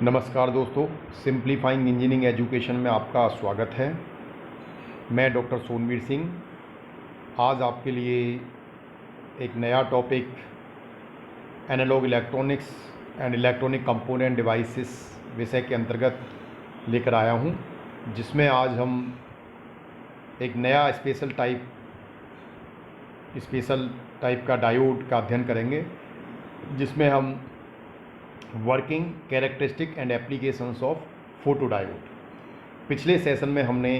नमस्कार दोस्तों, simplifying engineering education में आपका स्वागत है। मैं डॉक्टर सोनवीर सिंह आज आपके लिए एक नया topic analog electronics and electronic component devices विषय के अंतर्गत लेकर आया हूं, जिसमें आज हम एक नया स्पेशल टाइप का डायोड का अध्ययन करेंगे, जिसमें हम working characteristic and applications of photo diode. पिछले सेशन में हमने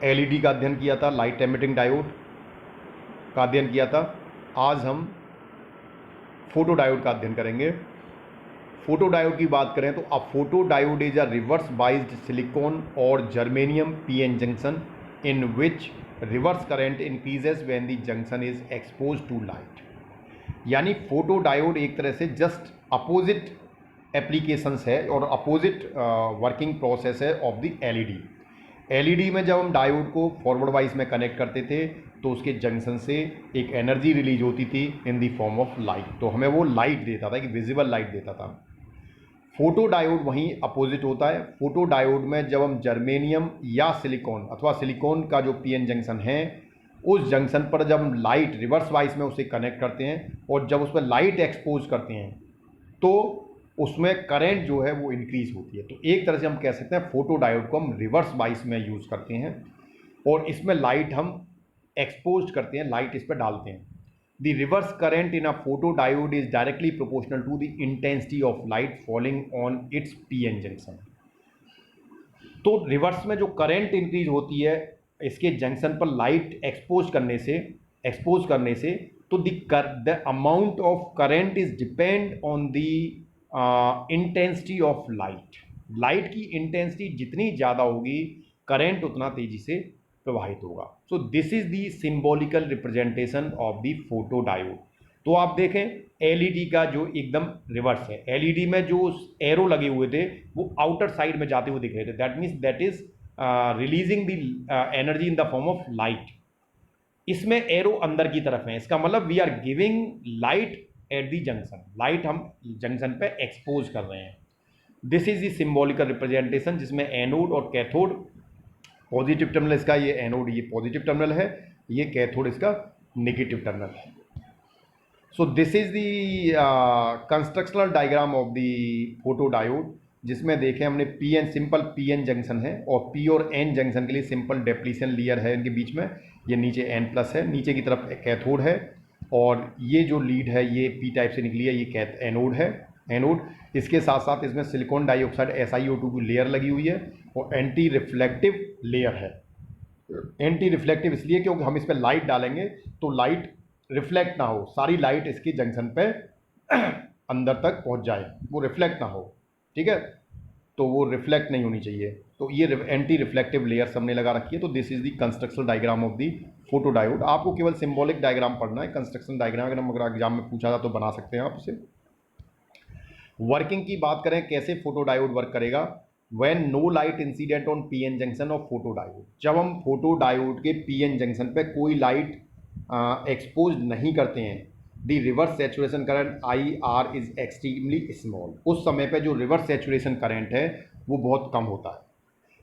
एलईडी का अध्ययन किया था, लाइट एमिटिंग डायोड का अध्ययन किया था। आज हम फोटो डायोड का अध्ययन करेंगे। फोटो डायोड की बात करें तो अ photo diode is a reverse biased silicon और germanium PN junction in which reverse current increases when the junction is exposed to light. यानी फोटो डायोड एक तरह से जस्ट अपोजिट एप्लीकेशंस है और अपोजिट वर्किंग प्रोसेस है ऑफ द एलईडी। एलईडी में जब हम डायोड को फॉरवर्ड वाइज में कनेक्ट करते थे तो उसके जंक्शन से एक एनर्जी रिलीज होती थी इन द फॉर्म ऑफ लाइट, तो हमें वो लाइट देता था, एक विजिबल लाइट देता था। फोटो डायोड वहीं अपोजिट होता है। फोटो डायोड में जब हम जर्मेनियम या सिलिकॉन अथवा सिलिकॉन का जो पीएन जंक्शन है, उस जंक्शन पर जब हम लाइट रिवर्स वाइज में उसे कनेक्ट करते हैं और जब उस पर लाइट एक्सपोज करते हैं तो उसमें करंट जो है वो इंक्रीज होती है। तो एक तरह से हम कह सकते हैं फोटो डायोड को हम रिवर्स वाइज में यूज़ करते हैं और इसमें लाइट हम एक्सपोज करते हैं, लाइट इस पर डालते हैं। The reverse current in a photo diode is directly proportional to the intensity of light falling on its PN junction. तो रिवर्स में जो करंट इंक्रीज होती है इसके जंक्शन पर लाइट एक्सपोज करने से तो the amount of current is depend on the intensity of light. Light की इंटेंसिटी जितनी ज़्यादा होगी करंट उतना तेजी से प्रवाहित होगा। So this is the symbolical representation of the photo diode. तो आप देखें एलईडी का जो एकदम रिवर्स है, एलईडी में जो एरो लगे हुए थे वो आउटर साइड में जाते हुए दिख रहे थे, that means that is releasing the energy in the form of light. इसमें एरो अंदर की तरफ है, इसका मतलब we are giving light at the junction, light हम जंक्शन पे एक्सपोज कर रहे हैं। This is the symbolical representation, जिसमें एनोड और कैथोड, पॉजिटिव टर्मिनल इसका ये एनोड, ये पॉजिटिव टर्मिनल है, ये कैथोड इसका नेगेटिव टर्मिनल है। So this is the constructional diagram of the photo diode, जिसमें देखें हमने पीएन सिंपल पीएन जंक्शन है और पी और एन जंक्शन के लिए सिंपल डेप्लीशन लेयर है इनके बीच में, ये नीचे एन प्लस है, नीचे की तरफ कैथोड है और ये जो लीड है ये पी टाइप से निकली है, ये एनोड है, एनोड। इसके साथ साथ इसमें सिलिकॉन डाइऑक्साइड SiO2 की लेयर लगी हुई है और एंटी रिफ्लेक्टिव लेयर है। एंटी रिफ्लेक्टिव इसलिए क्योंकि हम इस पर लाइट डालेंगे तो लाइट रिफ्लेक्ट ना हो, सारी लाइट इसकी जंक्शन पे अंदर तक पहुंच जाए, वो रिफ्लेक्ट ना हो, ठीक है, तो वो रिफ्लेक्ट नहीं होनी चाहिए। तो ये एंटी रिफ्लेक्टिव लेयर हमने लगा रखी है। तो this is the constructional diagram of the photo diode. आपको केवल सिंबॉलिक डायग्राम पढ़ना है, कंस्ट्रक्शन डायग्राम अगर हम एग्जाम में पूछा था तो बना सकते हैं आप उसे। वर्किंग की बात करें कैसे फोटो डायोड वर्क करेगा, when no light incident on PN junction of photo diode. जब हम फोटो डायोड के पीएन जंक्शन पे कोई लाइट एक्सपोज नहीं करते हैं, the reverse saturation current IR is extremely small. उस समय पे जो रिवर्स सैचुरेशन करंट है वो बहुत कम होता है,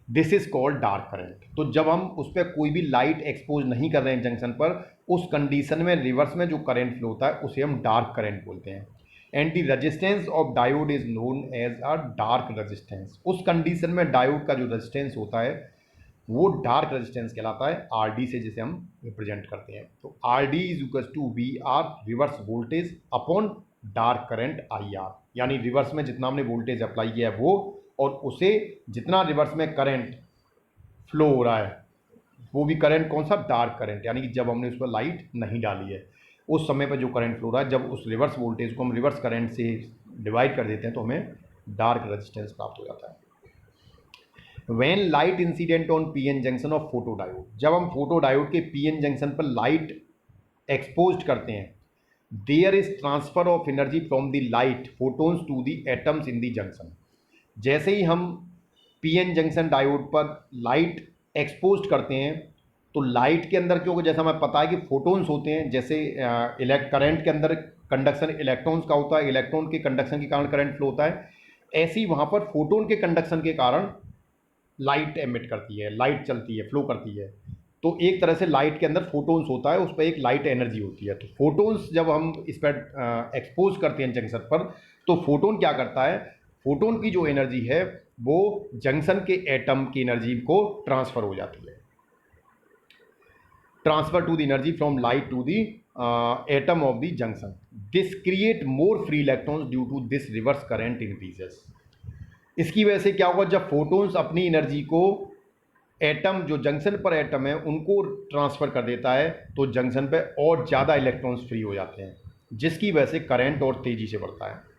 this is called dark current. तो जब हम उस पर कोई भी लाइट एक्सपोज नहीं कर रहे हैं जंक्शन पर, उस कंडीशन में रिवर्स में जो करंट फ्लो होता है उसे हम डार्क करंट बोलते हैं। And the resistance of diode is known as a dark resistance. उस कंडीशन में डायोड का जो रेजिस्टेंस होता है वो डार्क रेजिस्टेंस कहलाता है, RD से जिसे हम रिप्रेजेंट करते हैं। तो RD is equal to VR reverse voltage upon dark current IR, यानी रिवर्स में जितना हमने वोल्टेज अप्लाई किया है वो और उसे जितना रिवर्स में करंट फ्लो हो रहा है वो भी करंट कौन सा, डार्क करंट, यानी कि जब हमने उस पर लाइट नहीं डाली है उस समय पर जो करंट फ्लो रहा है, जब उस रिवर्स वोल्टेज को हम रिवर्स करंट से डिवाइड कर देते हैं तो हमें डार्क रेजिस्टेंस प्राप्त हो जाता है। When light incident on PN junction of photo diode, जब हम फोटो डायोड के PN जंक्शन पर लाइट एक्सपोज करते हैं, there is transfer of energy from the light photons to the atoms in the junction. जैसे ही हम PN जंक्शन डायोड पर लाइट एक्सपोज करते हैं तो लाइट के अंदर, क्योंकि जैसा हमें पता है कि फोटोन्स होते हैं, जैसे करंट के अंदर कंडक्शन इलेक्ट्रॉन्स का होता है, इलेक्ट्रॉन के कंडक्शन के कारण करंट फ्लो होता है, ऐसे ही वहाँ पर फोटोन के कंडक्शन के कारण लाइट एमिट करती है, लाइट चलती है, फ्लो करती है। तो एक तरह से लाइट के अंदर फोटोन्स होता है, उस पर एक लाइट एनर्जी होती है। तो फोटोन्स जब हम इस पर एक्सपोज करते हैं जंक्शन पर, तो फोटोन क्या करता है, फोटोन की जो एनर्जी है वो जंक्शन के एटम की एनर्जी को ट्रांसफर हो जाती है, transfer to the energy from light to the atom of the junction. This create more free electrons due to this reverse current increases. इसकी वजह से क्या होगा, जब फोटोन्स अपनी एनर्जी को एटम, जो जंक्शन पर एटम है उनको ट्रांसफ़र कर देता है, तो जंक्शन पे और ज़्यादा इलेक्ट्रॉन्स फ्री हो जाते हैं, जिसकी वजह से करंट और तेज़ी से बढ़ता है।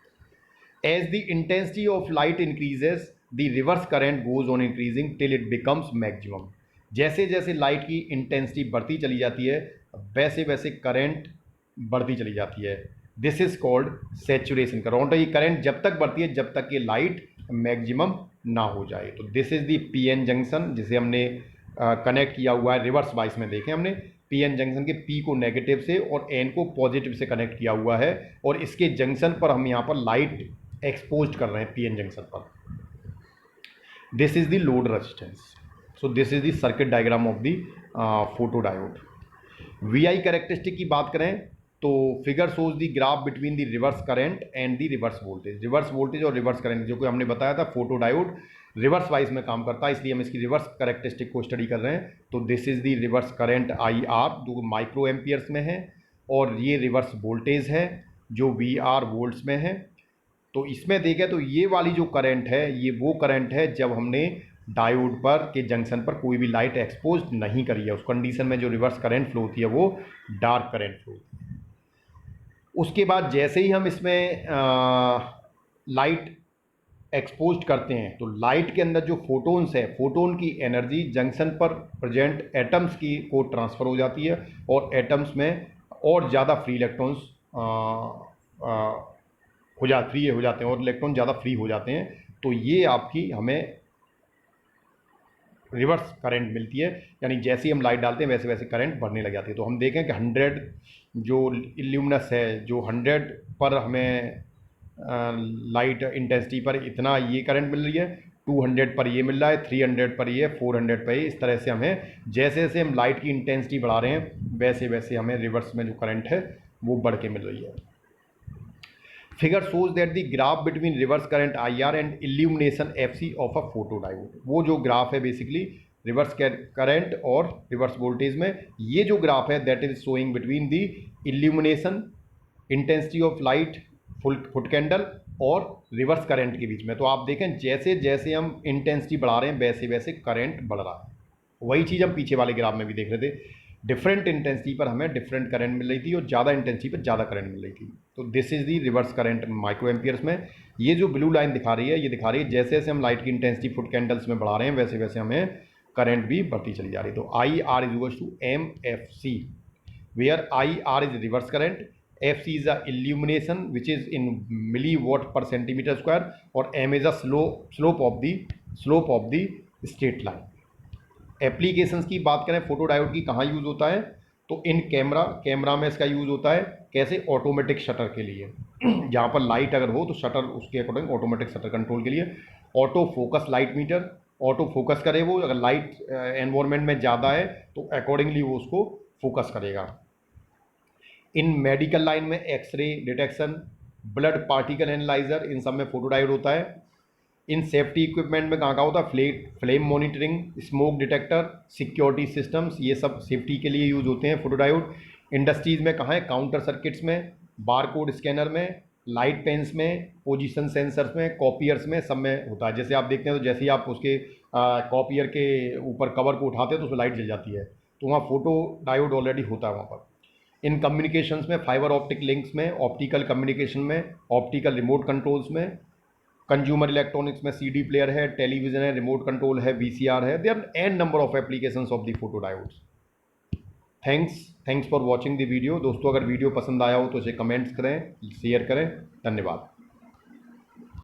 As the intensity of light increases the reverse current goes on increasing till it becomes maximum. जैसे जैसे लाइट की इंटेंसिटी बढ़ती चली जाती है, वैसे वैसे करंट बढ़ती चली जाती है। This is called saturation current. ये करंट जब तक बढ़ती है जब तक ये लाइट मैक्सिमम ना हो जाए। तो this is the PN junction, जिसे हमने कनेक्ट किया हुआ है रिवर्स वाइस में। देखें हमने पीएन जंक्शन के पी को नेगेटिव से और एन को पॉजिटिव से कनेक्ट किया हुआ है, और इसके जंक्शन पर हम यहाँ पर लाइट एक्सपोज कर रहे हैं पीएन जंक्शन पर। This is the load resistance. So this is the circuit diagram of the photo diode. VI characteristic की बात करें तो figure shows the graph between the reverse current and the reverse voltage. Reverse voltage और reverse current, जो कि हमने बताया था फोटो डायोड रिवर्स वाइज में काम करता है, इसलिए हम इसकी रिवर्स कैरेक्टरिस्टिक को स्टडी कर रहे हैं। तो this is the reverse current I R, जो माइक्रो एम्पियर्स में है, और ये रिवर्स वोल्टेज है जो वी आर वोल्ट्स में है। तो इसमें देखें तो ये वाली जो करंट है, ये वो करंट है जब हमने डायोड पर के जंक्शन पर कोई भी लाइट एक्सपोज नहीं करी है। उस कंडीशन में जो रिवर्स करंट फ्लो होती है वो डार्क करंट फ्लो होती है। उसके बाद जैसे ही हम इसमें लाइट एक्सपोज करते हैं, तो लाइट के अंदर जो फोटोन्स है, फोटोन की एनर्जी जंक्शन पर प्रेजेंट एटम्स की को ट्रांसफ़र हो जाती है, और एटम्स में और ज़्यादा फ्री इलेक्ट्रॉन्स फ्री हो जाते हैं, और इलेक्ट्रॉन ज़्यादा फ्री हो जाते हैं। तो ये आपकी हमें रिवर्स करंट मिलती है, यानी जैसे ही हम लाइट डालते हैं वैसे वैसे करंट बढ़ने लग जाती है। तो हम देखें कि 100 जो इल्यूमिनस है, जो 100 पर हमें लाइट इंटेंसिटी पर इतना ये करंट मिल रही है, 200 पर ये मिल रहा है, 300 पर ये, 400 पर ये। इस तरह से हमें जैसे जैसे हम लाइट की इंटेंसिटी बढ़ा रहे हैं वैसे वैसे हमें रिवर्स में जो करंट है वो बढ़ के मिल रही है। Figure shows that the graph between reverse current IR and illumination FC of a photodiode। वो जो ग्राफ है बेसिकली रिवर्स करंट और रिवर्स वोल्टेज में, ये जो ग्राफ है that is showing between the illumination intensity of light foot candle और reverse current के बीच में। तो आप देखें जैसे जैसे हम इंटेंसिटी बढ़ा रहे हैं वैसे वैसे करंट बढ़ रहा है। वही चीज़ हम पीछे वाले ग्राफ में भी देख रहे थे, डिफरेंट इंटेंसिटी पर हमें डिफरेंट करंट मिल रही थी और ज़्यादा इंटेंसिटी पर ज़्यादा करंट मिल रही थी। तो this is the reverse current micro amperes में। ये जो ब्लू लाइन दिखा रही है, ये दिखा रही है जैसे जैसे हम लाइट की इंटेंसिटी फुट कैंडल्स में बढ़ा रहे हैं वैसे वैसे हमें करंट भी बढ़ती चली जा रही है। तो I R is equals to M F C, where I R is reverse current, F C is a illumination which is in milliwatt per centimetre square, और M is a slope of the straight line. Applications की बात करें photo diode की कहाँ use होता है, तो in camera में इसका यूज़ होता है। कैसे, ऑटोमेटिक शटर के लिए जहाँ पर लाइट अगर हो तो शटर उसके अकॉर्डिंग ऑटोमेटिक शटर कंट्रोल के लिए। Auto focus light metre, auto focus करे वो, अगर लाइट एनवायरनमेंट में ज़्यादा है तो अकॉर्डिंगली वो उसको फोकस करेगा। इन मेडिकल लाइन में X ray detection, blood particle analyser, इन सब में फोटो डायोड होता है। इन सेफ्टी इक्विपमेंट में कहाँ कहाँ होता है, flame monitoring, smoke detector, security systems, ये सब सेफ्टी के लिए यूज़ होते हैं फोटो डायोड। इंडस्ट्रीज़ में कहाँ है, काउंटर सर्किट्स में, बारकोड स्कैनर में, लाइट पेन्स में, पोजीशन सेंसर्स में, कॉपियर्स में, सब में होता है। जैसे आप देखते हैं तो जैसे ही आप उसके कॉपियर के ऊपर कवर को उठाते हैं तो उसमें लाइट जल जाती है, तो वहाँ फोटो डायोड ऑलरेडी होता है वहाँ पर। इन कम्युनिकेशंस में, फाइबर ऑप्टिक लिंक्स में, ऑप्टिकल कम्युनिकेशन में, ऑप्टिकल रिमोट कंट्रोल्स में, कंज्यूमर इलेक्ट्रॉनिक्स में सीडी प्लेयर है, टेलीविजन है, रिमोट कंट्रोल है, वीसीआर है। There are an number of applications of the photo diodes. Thanks for watching the video. दोस्तों अगर वीडियो पसंद आया हो तो इसे कमेंट्स करें, शेयर करें। धन्यवाद।